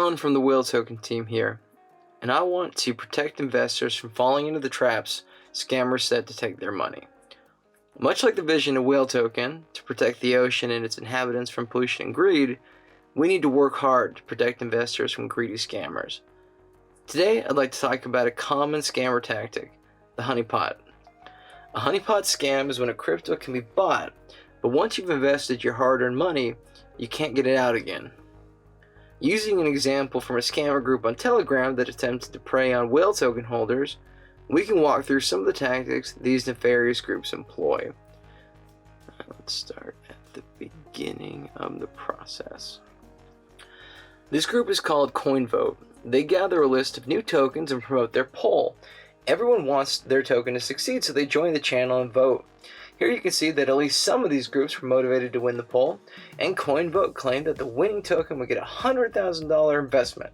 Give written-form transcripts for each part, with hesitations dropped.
Alan from the Whale Token team here, and I want to protect investors from falling into the traps scammers set to take their money. Much like the vision of Whale Token, to protect the ocean and its inhabitants from pollution and greed, we need to work hard to protect investors from greedy scammers. Today, I'd like to talk about a common scammer tactic, the honeypot. A honeypot scam is when a crypto can be bought, but once you've invested your hard-earned money, you can't get it out again. Using an example from a scammer group on Telegram that attempted to prey on Whale Token holders, we can walk through some of the tactics these nefarious groups employ. Let's start at the beginning of the process. This group is called Coinvote. They gather a list of new tokens and promote their poll. Everyone wants their token to succeed, so they join the channel and vote. Here you can see that at least some of these groups were motivated to win the poll, and Coinvote claimed that the winning token would get a $100,000 investment.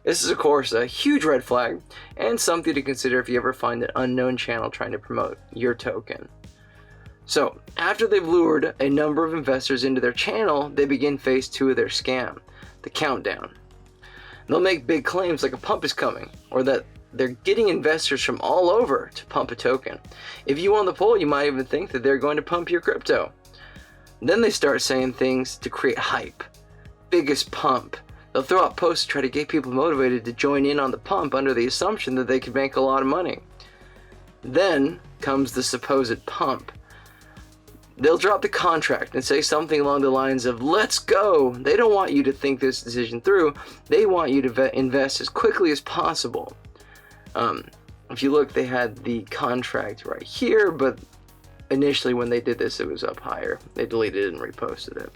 This is, of course, a huge red flag, and something to consider if you ever find an unknown channel trying to promote your token. So, after they've lured a number of investors into their channel, they begin phase 2 of their scam, the countdown. They'll make big claims like a pump is coming, or that they're getting investors from all over to pump a token. If you won the poll, you might even think that they're going to pump your crypto. Then they start saying things to create hype. Biggest pump. They'll throw out posts to try to get people motivated to join in on the pump under the assumption that they could make a lot of money. Then comes the supposed pump. They'll drop the contract and say something along the lines of, "Let's go." They don't want you to think this decision through. They want you to invest as quickly as possible. If you look, they had the contract right here, but initially when they did this, it was up higher. They deleted it and reposted it.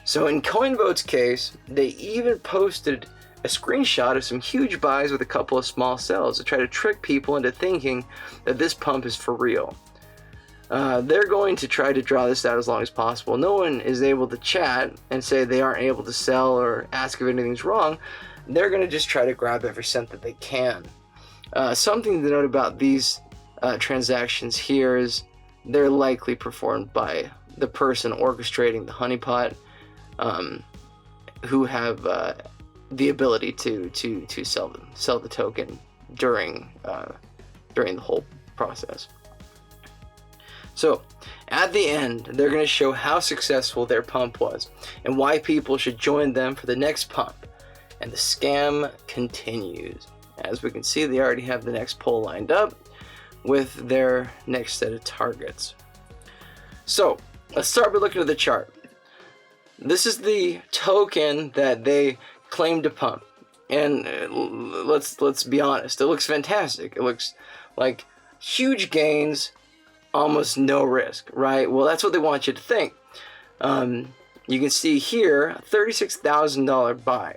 So in Coinvote's case, they even posted a screenshot of some huge buys with a couple of small sells to try to trick people into thinking that this pump is for real. They're going to try to draw this out as long as possible. No one is able to chat and say they aren't able to sell or ask if anything's wrong. They're going to just try to grab every cent that they can. Something to note about these transactions here is they're likely performed by the person orchestrating the honeypot, who have the ability to sell the token during the whole process. So at the end, they're going to show how successful their pump was and why people should join them for the next pump. And the scam continues. As we can see, they already have the next poll lined up with their next set of targets. So let's start by looking at the chart. This is the token that they claim to pump, and let's be honest, it looks fantastic. It looks like huge gains, almost no risk, right? Well, that's what they want you to think. You can see here, $36,000 buy.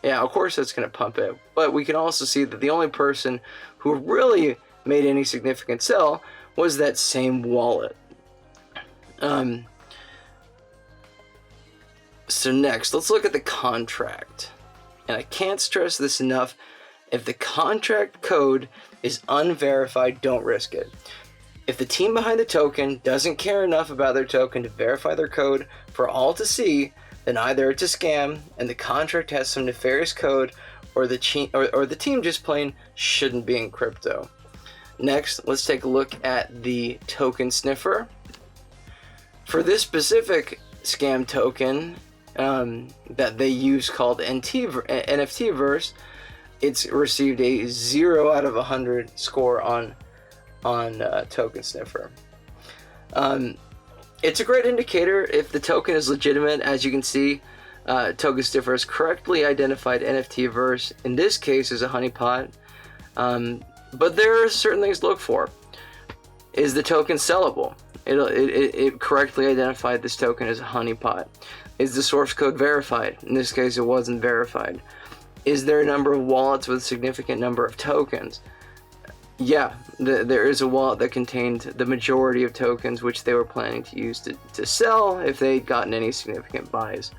Yeah, of course that's going to pump it, but we can also see that the only person who really made any significant sell was that same wallet. So next, let's look at the contract. And I can't stress this enough, if the contract code is unverified, don't risk it. If the team behind the token doesn't care enough about their token to verify their code for all to see, then either it's a scam and the contract has some nefarious code, or the team just plain shouldn't be in crypto. Next, let's take a look at the Token Sniffer. For this specific scam token that they use called NFTverse, it's received a 0 out of 100 score on Token Sniffer. It's a great indicator if the token is legitimate. As you can see, Token Sniffer has correctly identified NFTverse, in this case as a honeypot, but there are certain things to look for. Is the token sellable? It correctly identified this token as a honeypot. Is the source code verified? In this case, it wasn't verified. Is there a number of wallets with a significant number of tokens? Yeah, there is a wallet that contained the majority of tokens which they were planning to use to sell if they'd gotten any significant buys.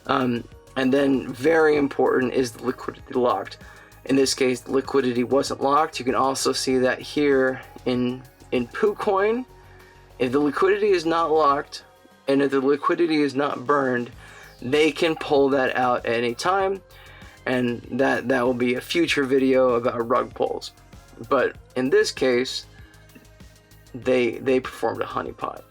And then, very important, is the liquidity locked. In this case, the liquidity wasn't locked. You can also see that here in PooCoin. If the liquidity is not locked and if the liquidity is not burned, they can pull that out at any time. and that will be a future video about rug pulls. But in this case, they performed a honeypot.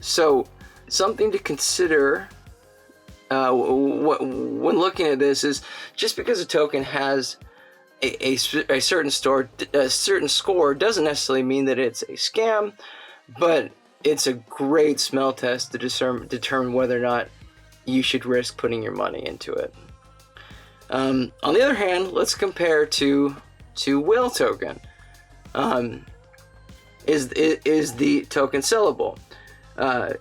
So something to consider when looking at this is, just because a token has a certain score doesn't necessarily mean that it's a scam, but it's a great smell test to determine whether or not you should risk putting your money into it. On the other hand, let's compare to whale token. Is the token sellable?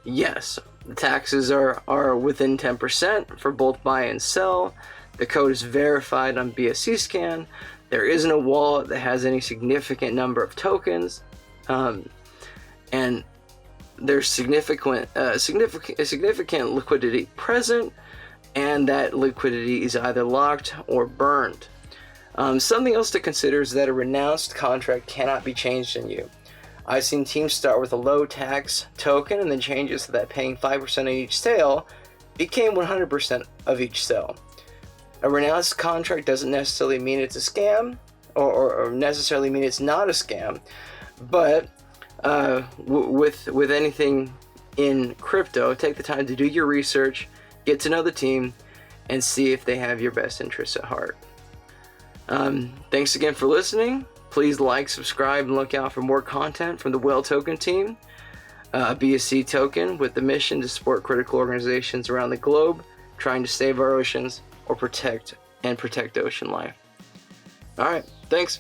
Yes. The taxes are within 10% for both buy and sell. The code is verified on BSC scan. There isn't a wallet that has any significant number of tokens, and there's significant liquidity present, and that liquidity is either locked or burned. Something else to consider is that a renounced contract cannot be changed in you. I've seen teams start with a low tax token and then changes so that paying 5% of each sale became 100% of each sale. A renounced contract doesn't necessarily mean it's a scam, or necessarily mean it's not a scam, but with anything in crypto, take the time to do your research, get to know the team, and see if they have your best interests at heart. Thanks again for listening. Please like, subscribe, and look out for more content from the Whale Token team, a BSC token with the mission to support critical organizations around the globe trying to save our oceans or protect ocean life. All right, thanks.